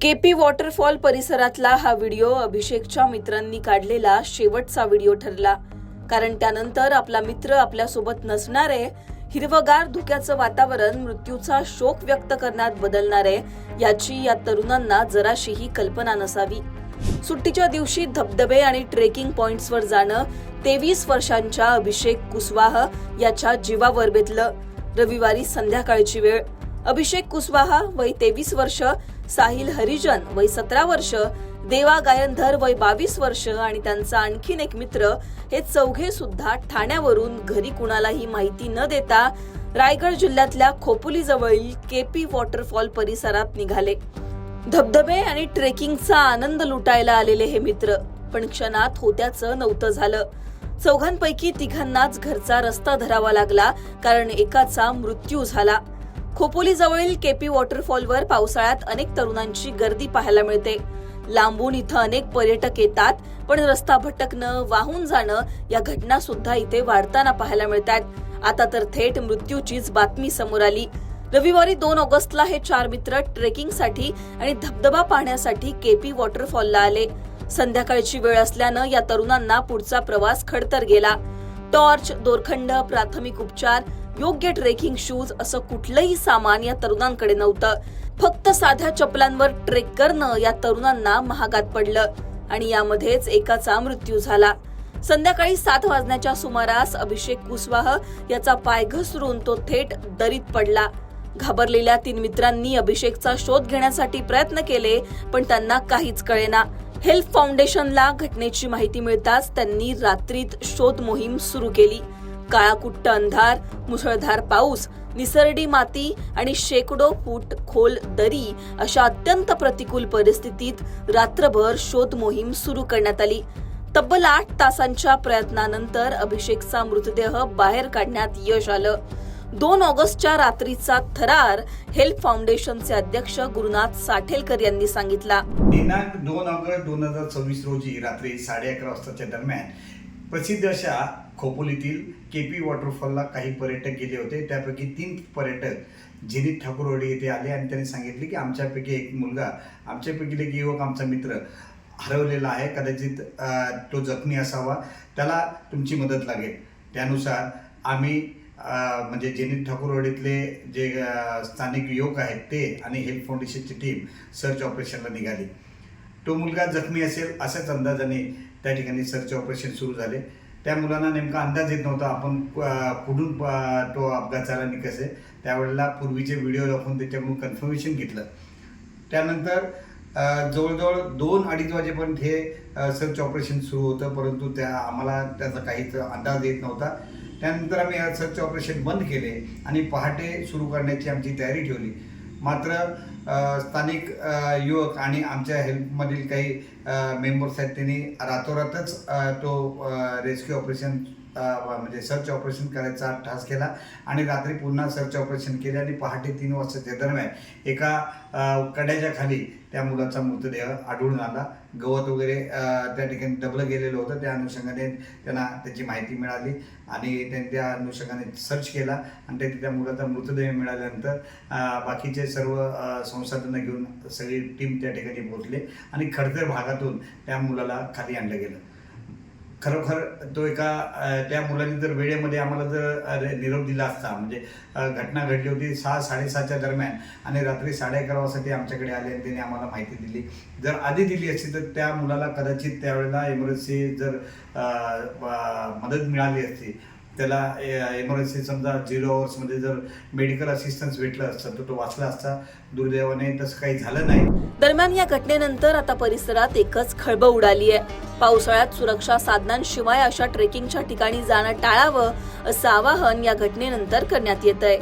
KP waterfall परिसरातला हा video अभिषेकच्या मित्रांनी काढलेला शेवटचा व्हिडिओ ठरला, कारण त्यानंतर आपला मित्र आपल्यासोबत नसणारे हिरवगार धुक्याचं वातावरण मृत्यूचा शोक व्यक्त करण्यात बदलणारे याची या तरुणांना जराशीही कल्पना नसावी। सुट्टीच्या दिवशी धबधबे आणि ट्रेकिंग पॉइंट्सवर जाणं 23 वर्षांच्या अभिषेक कुशवाहा याच्या जीवावर बेतलं। रविवारी संध्याकाळची वेळ। अभिषेक कुशवाहा वय 23 वर्ष, साहिल हरिजन वय 17 वर्ष, देवा गायंधर वय 22 वर्ष आणि त्यांचा आणखीन एक मित्र हे चौघे सुद्धा ठाण्यावरून घरी कुणालाही माहिती न देता रायगड जिल्ह्यातल्या खोपोली जवळील केपी वॉटरफॉल परिसरात निघाले। धबधबे आणि ट्रेकिंगचा आनंद लुटायला आलेले हे मित्र पण क्षणात होत्याचं नव्हतं झालं। चौघांपैकी तिघांनाच घरचा रस्ता धरावा लागला, कारण एकाचा मृत्यू झाला। खोपोली जवळील केपी वॉटरफॉलवर पावसाळ्यात अनेक तरुणांची गर्दी पाहायला मिळते। लांबून इथं अनेक पर्यटक येतात, पण रस्ता भटकणं, वाहून जाणं या घटना सुद्धा इथे वाढताना पाहायला मिळतात। आता तर थेट मृत्यूचीच बातमी समोर आली। रविवारी 2 ऑगस्टला हे 4 मित्र ट्रेकिंगसाठी आणि धबधबा पाहण्यासाठी केपी वॉटरफॉलला आले। संध्याकाळची वेळ असल्यानं या तरुणांना पुढचा प्रवास खडतर गेला। टॉर्च, दोरखंड, प्राथमिक उपचार, योग्य ट्रेकिंग शूज असं कुठलंही सामान या तरुणांकडे नव्हतं। फक्त साध्या चपलांवर ट्रेक करणं या तरुणांना महागात पडलं आणि यामध्येच एकाचा मृत्यू झाला। संध्याकाळी 7 वाजण्याच्या सुमारास अभिषेक कुशवाहा याचा पाय घसरून तो थेट दरीत पडला। घाबरलेल्या 3 मित्रांनी अभिषेकचा शोध घेण्यासाठी प्रयत्न केले, पण त्यांना काहीच कळेना। हेल्प फाउंडेशनला घटनेची माहिती मिळताच त्यांनी रात्रीत शोध मोहीम सुरू केली। काळाकुट्ट अंधार, मुसळधार पाऊस, निसरडी माती आणि शेकडो फूट खोल दरी अशा अत्यंत प्रतिकूल परिस्थितीत रात्रभर शोध मोहीम सुरू करण्यात आली। तब्बल 8 तासांच्या प्रयत्नानंतर अभिषेकचा मृतदेह बाहेर काढण्यात यश आलं। 2 ऑगस्टच्या रात्रीचा थरार हेल्प फाउंडेशनचे अध्यक्ष गुरुनाथ साठेलकर यांनी सांगितला। दिनांक 2 ऑगस्ट 2024 रोजी रात्री 11:30 वाजताच्या दरम्यान प्रसिद्ध अशा खोपोलीतील केपी वॉटरफॉलला काही पर्यटक गेले होते। त्यापैकी 3 पर्यटक झेनिथ ठाकूरवाडी येथे आले आणि त्यांनी सांगितले की आमच्यापैकी एक मुलगा, आमच्यापैकी एक युवक, आमचा मित्र हरवलेला आहे, कदाचित तो जखमी असावा, त्याला तुमची मदत लागेल। त्यानुसार आम्ही म्हणजे झेनिथ ठाकूरवाडीतले जे स्थानिक युवक आहेत ते आणि हेल्प फाउंडेशनची टीम सर्च ऑपरेशनला निघाली। तो मुलगा जखमी असेल अशाच अंदाजाने त्या ठिकाणी सर्च ऑपरेशन सुरू झाले। त्या मुलांना नेमका अंदाज येत नव्हता आपण कुठून तो अपघात झाला आणि कसे। त्यावेळेला पूर्वीचे व्हिडिओ दाखवून त्याच्याकडून कन्फर्मेशन घेतलं। त्यानंतर जवळजवळ 2-2:30 वाजेपर्यंत हे सर्च ऑपरेशन सुरू होतं, परंतु आम्हाला त्याचा काहीच अंदाज येत नव्हता। त्यानंतर आम्ही सर्च ऑपरेशन बंद केले आणि पहाटे सुरू करण्याची आमची तयारी ठेवली। मात्र स्थानिक युवक आणि आमच्या हेल्पमधील काही मेंबर्स आहेत, त्यांनी रातोरातच तो रेस्क्यू ऑपरेशन म्हणजे सर्च ऑपरेशन करायचा ठास केला आणि रात्री पुन्हा सर्च ऑपरेशन केले आणि पहाटे 3 वाजताच्या दरम्यान एका कड्याच्या खाली त्या मुलाचा मृतदेह आढळून आला। गवत वगैरे त्या ठिकाणी दबलं गेलेलं होतं। त्या अनुषंगाने त्यांना त्याची माहिती मिळाली आणि त्यांनी त्या अनुषंगाने सर्च केला आणि त्या मुलाचा मृतदेह मिळाल्यानंतर बाकीचे सर्व संसाधनं घेऊन सगळी टीम त्या ठिकाणी पोहोचले आणि खडतर भागातून त्या मुलाला खाली आणलं गेलं। खरोखर तो त्या मुलाने जर वेळेमध्ये आम्हाला जर निरोप दिला असता, म्हणजे घटना घडली होती 6-6:30च्या दरम्यान आणि रात्री 11:30 वाजता आमच्याकडे आले आणि त्यांनी आम्हाला माहिती दिली। जर आधी दिली असती तर त्या मुलाला कदाचित त्यावेळेला इमर्जन्सी जर मदत मिळाली असती, त्याला इमर्जन्सी समजा 0 आवर्समध्ये जर मेडिकल असिस्टन्स भेटलं असतं तर तो वाचला असता। दुर्दैवाने तसं काही झालं नाही। दरम्यान या घटनेनंतर आता परिसरात एकच खळबळ उडाली आहे। पावसाळ्यात सुरक्षा साधनांशिवाय अशा ट्रेकिंगच्या ठिकाणी जाणं टाळावं असं आवाहन या घटनेनंतर करण्यात येत आहे।